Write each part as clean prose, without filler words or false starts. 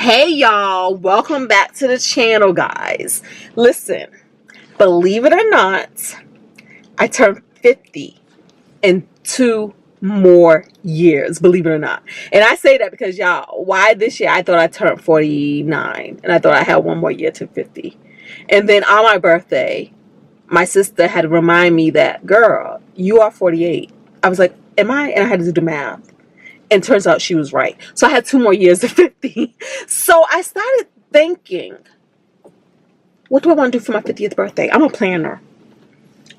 Hey y'all, welcome back to the channel, guys. Listen, believe it or not, I turned 50 in 2 more years, believe it or not. And I say that because y'all, why this year I thought I turned 49 and I thought I had 1 more year to 50. And then on my birthday, my sister had to remind me that, girl, you are 48. I was like, am I? And I had to do the math. And turns out she was right. So I had 2 more years to 50. So I started thinking, what do I want to do for my 50th birthday? I'm a planner.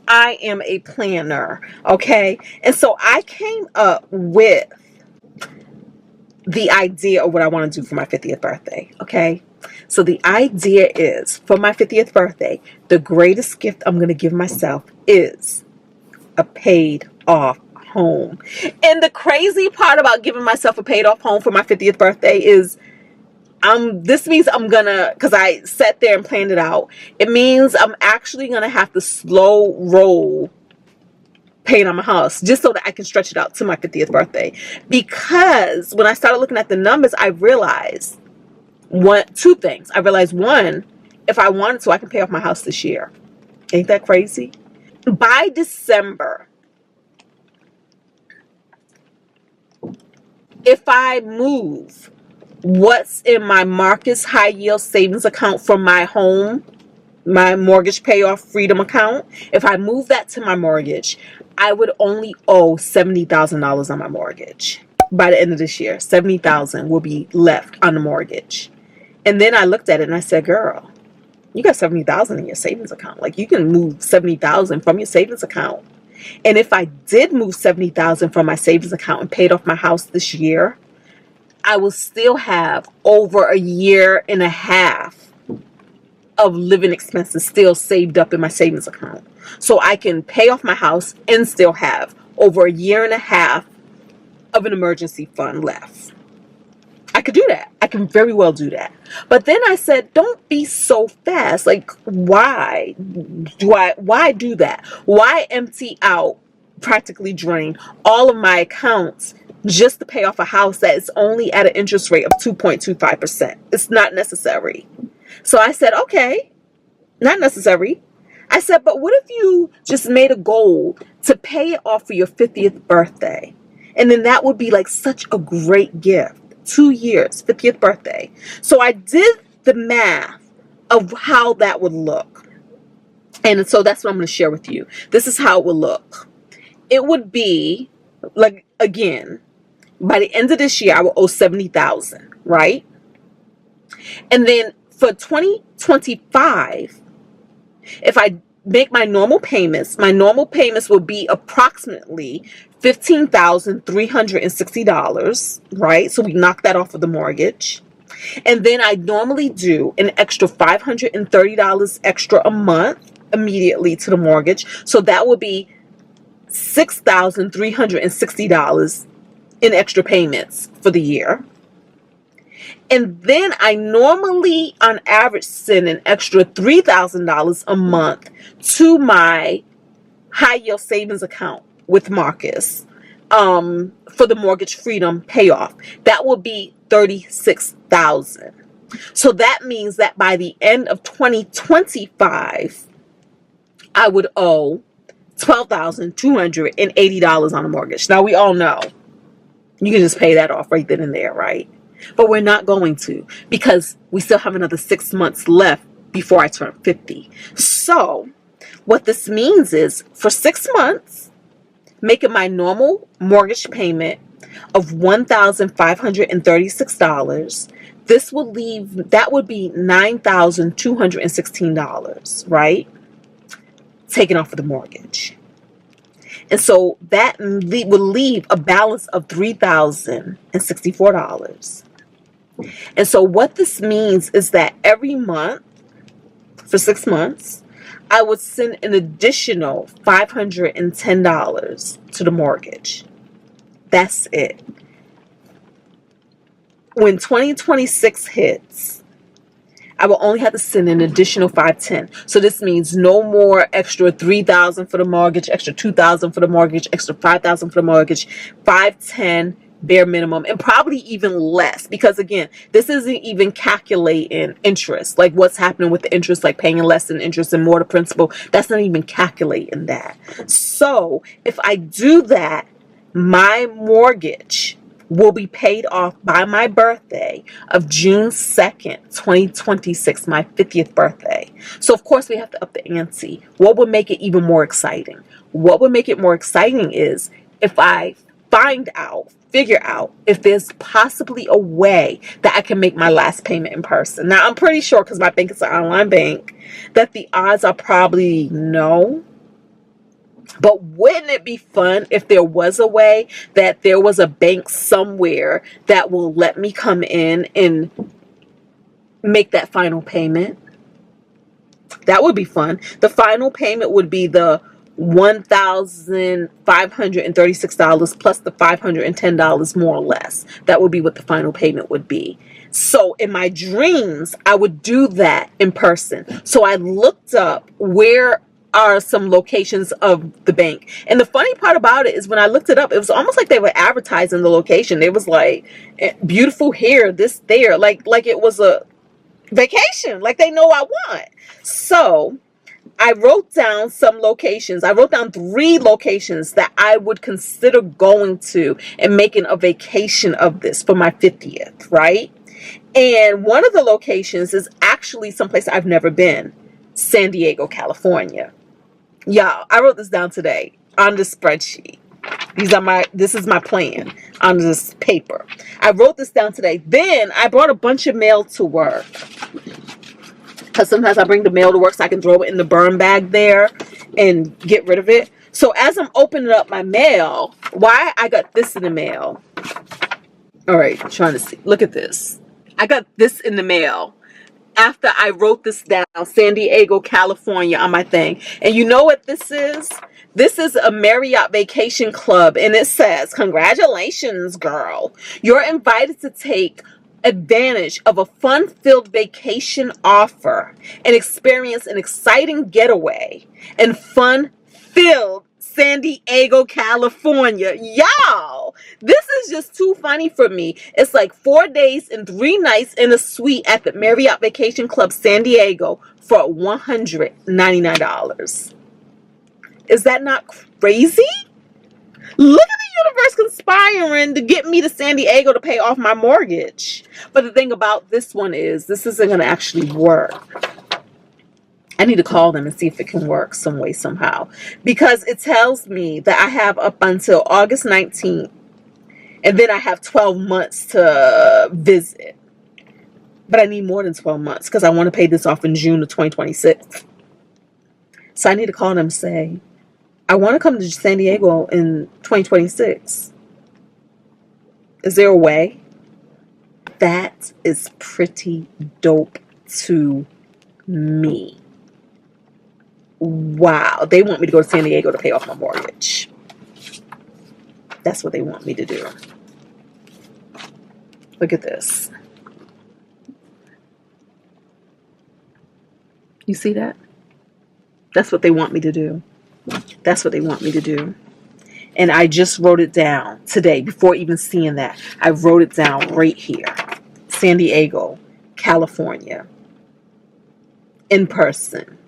I am a planner, okay? And so I came up with the idea of what I want to do for my 50th birthday, okay? So the idea is, for my 50th birthday, the greatest gift I'm going to give myself is a paid off home. And the crazy part about giving myself a paid off home for my 50th birthday is this means I'm gonna, because I sat there and planned it out, it means I'm actually gonna have to slow roll paying on my house just so that I can stretch it out to my 50th birthday. Because when I started looking at the numbers, I realized two things. I realized, one, if I wanted to, I can pay off my house this year. Ain't that crazy? By December, if I move what's in my Marcus high yield savings account from my home, my mortgage payoff freedom account, if I move that to my mortgage, I would only owe $70,000 on my mortgage. By the end of this year, $70,000 will be left on the mortgage. And then I looked at it and I said, girl, you got $70,000 in your savings account. Like, you can move $70,000 from your savings account. And if I did move $70,000 from my savings account and paid off my house this year, I will still have over a year and a half of living expenses still saved up in my savings account. So I can pay off my house and still have over a year and a half of an emergency fund left. I could do that. I can very well do that. But then I said, don't be so fast. Like, why do that? Why empty out, practically drain all of my accounts just to pay off a house that is only at an interest rate of 2.25%? It's not necessary. So I said, okay, not necessary. I said, but what if you just made a goal to pay it off for your 50th birthday? And then that would be like such a great gift. 2 years, 50th birthday. So I did the math of how that would look. And so that's what I'm going to share with you. This is how it would look. It would be, like, again, by the end of this year, I will owe $70,000, right? And then for 2025, if I make my normal payments will be approximately $15,360, right? So we knock that off of the mortgage. And then I normally do an extra $530 extra a month immediately to the mortgage. So that would be $6,360 in extra payments for the year. And then I normally, on average, send an extra $3,000 a month to my high yield savings account with Marcus for the mortgage freedom payoff. That will be $36,000. So that means that by the end of 2025, I would owe $12,280 on a mortgage. Now, we all know you can just pay that off right then and there, right? But we're not going to, because we still have another 6 months left before I turn 50. So what this means is, for 6 months, making my normal mortgage payment of $1,536, that would be $9,216, right? Taken off of the mortgage. And so that would leave a balance of $3,064. And so what this means is that every month, for 6 months, I would send an additional $510 to the mortgage. That's it. When 2026 hits, I will only have to send an additional $510. So this means no more extra $3,000 for the mortgage, extra $2,000 for the mortgage, extra $5,000 for the mortgage. $510 bare minimum, and probably even less, because again, this isn't even calculating interest, like what's happening with the interest, like paying less than interest and more to principal. That's not even calculating that. So if I do that, my mortgage will be paid off by my birthday of June 2nd, 2026, my 50th birthday. So of course we have to up the ante. What would make it even more exciting? What would make it more exciting is if I figure out if there's possibly a way that I can make my last payment in person. Now, I'm pretty sure, because my bank is an online bank, that the odds are probably no. But wouldn't it be fun if there was a way that there was a bank somewhere that will let me come in and make that final payment? That would be fun. The final payment would be the $1,536 plus the $510 more or less. That would be what the final payment would be. So in my dreams, I would do that in person. So I looked up where are some locations of the bank. And the funny part about it is when I looked it up, it was almost like they were advertising the location. It was like beautiful here, this, there, like it was a vacation, like they know I want. So I wrote down some locations. I wrote down 3 locations that I would consider going to and making a vacation of this for my 50th, right? And one of the locations is actually someplace I've never been, San Diego, California. Y'all, I wrote this down today on this spreadsheet. This is my plan on this paper. I wrote this down today. Then I brought a bunch of mail to work, because sometimes I bring the mail to work so I can throw it in the burn bag there and get rid of it. So as I'm opening up my mail, why I got this in the mail. All right, trying to see. Look at this. I got this in the mail after I wrote this down, San Diego, California, on my thing. And you know what this is? This is a Marriott Vacation Club, and it says, "Congratulations, girl. You're invited to take advantage of a fun-filled vacation offer and experience an exciting getaway in fun-filled San Diego, California." Y'all, this is just too funny for me. It's like 4 days and 3 nights in a suite at the Marriott Vacation Club San Diego for $199. Is that not crazy? Look at the universe conspiring to get me to San Diego to pay off my mortgage. But the thing about this one is, this isn't going to actually work. I need to call them and see if it can work some way, somehow. Because it tells me that I have up until August 19th. And then I have 12 months to visit. But I need more than 12 months because I want to pay this off in June of 2026. So I need to call them and say, I want to come to San Diego in 2026. Is there a way? That is pretty dope to me. Wow. They want me to go to San Diego to pay off my mortgage. That's what they want me to do. Look at this. You see that? That's what they want me to do. That's what they want me to do. And I just wrote it down today before even seeing that. I wrote it down right here. San Diego, California. In person.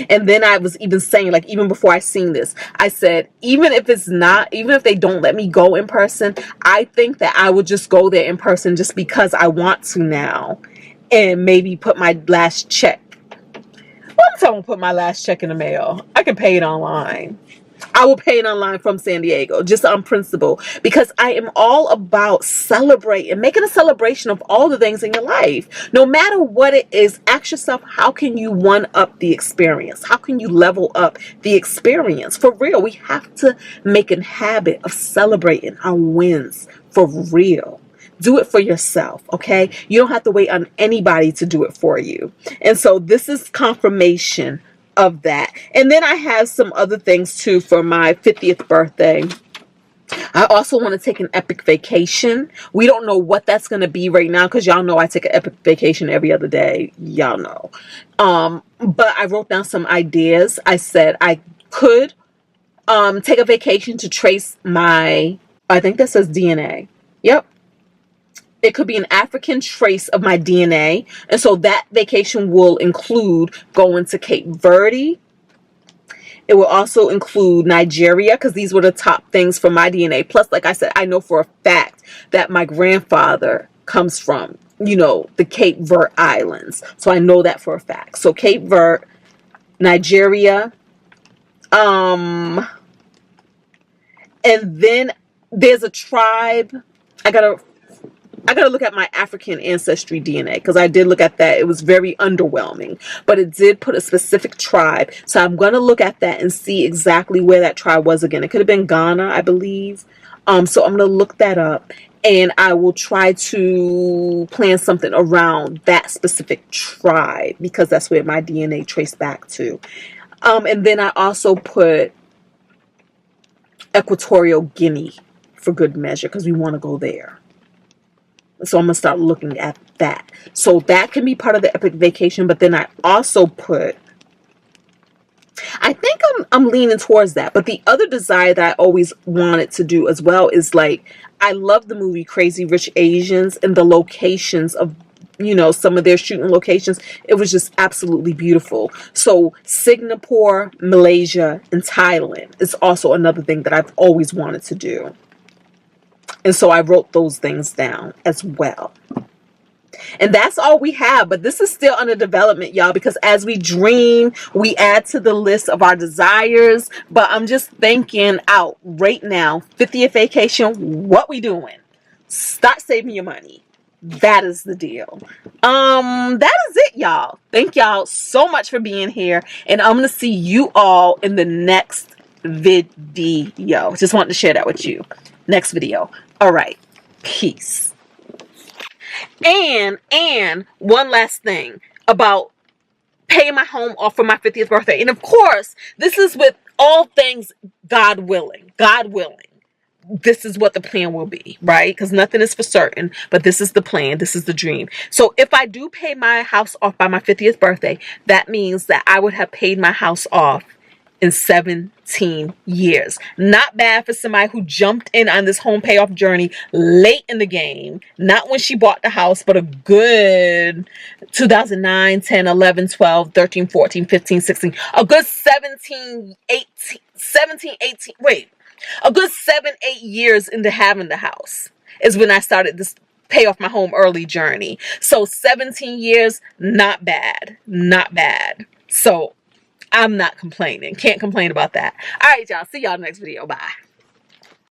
And then I was even saying, like, even before I seen this, I said, even if they don't let me go in person, I think that I would just go there in person just because I want to now. And maybe put my last check. What if I won't put my last check in the mail? I can pay it online. I will pay it online from San Diego, just on principle, because I am all about celebrating, making a celebration of all the things in your life. No matter what it is, ask yourself, how can you one up the experience? How can you level up the experience? For real, we have to make a habit of celebrating our wins for real. Do it for yourself, okay? You don't have to wait on anybody to do it for you. And so this is confirmation of that. And then I have some other things too for my 50th birthday. I also want to take an epic vacation. We don't know what that's going to be right now because y'all know I take an epic vacation every other day. Y'all know. But I wrote down some ideas. I said I could Take a vacation to trace my, I think that says DNA. Yep. It could be an African trace of my DNA. And so that vacation will include going to Cape Verde. It will also include Nigeria, because these were the top things for my DNA. Plus, like I said, I know for a fact that my grandfather comes from, you know, the Cape Verde Islands. So I know that for a fact. So Cape Verde, Nigeria, and then there's a tribe. I gotta look at my African ancestry DNA, because I did look at that. It was very underwhelming, but it did put a specific tribe. So I'm going to look at that and see exactly where that tribe was again. It could have been Ghana, I believe. So I'm going to look that up, and I will try to plan something around that specific tribe, because that's where my DNA traced back to. And then I also put Equatorial Guinea for good measure, because we want to go there. So I'm going to start looking at that. So that can be part of the epic vacation. But then I also put, I think I'm leaning towards that. But the other desire that I always wanted to do as well is, like, I love the movie Crazy Rich Asians, and the locations of, you know, some of their shooting locations. It was just absolutely beautiful. So Singapore, Malaysia, and Thailand is also another thing that I've always wanted to do. And so I wrote those things down as well. And that's all we have. But this is still under development, y'all, because as we dream, we add to the list of our desires. But I'm just thinking out right now, 50th vacation, what we doing? Start saving your money. That is the deal. That is it, y'all. Thank y'all so much for being here. And I'm going to see you all in the next video. Just wanted to share that with you. Next video. All right. Peace. And one last thing about paying my home off for my 50th birthday. And of course, this is with all things God willing. God willing. This is what the plan will be, right? Because nothing is for certain, but this is the plan. This is the dream. So if I do pay my house off by my 50th birthday, that means that I would have paid my house off in 17 years. Not bad for somebody who jumped in on this home payoff journey late in the game. Not when she bought the house, but a good 2009, 10, 11, 12, 13, 14, 15, 16. A good 17, 18, wait. A good 7, 8 years into having the house is when I started this pay off my home early journey. So 17 years, not bad. Not bad. So I'm not complaining. Can't complain about that. All right, y'all. See y'all next video. Bye.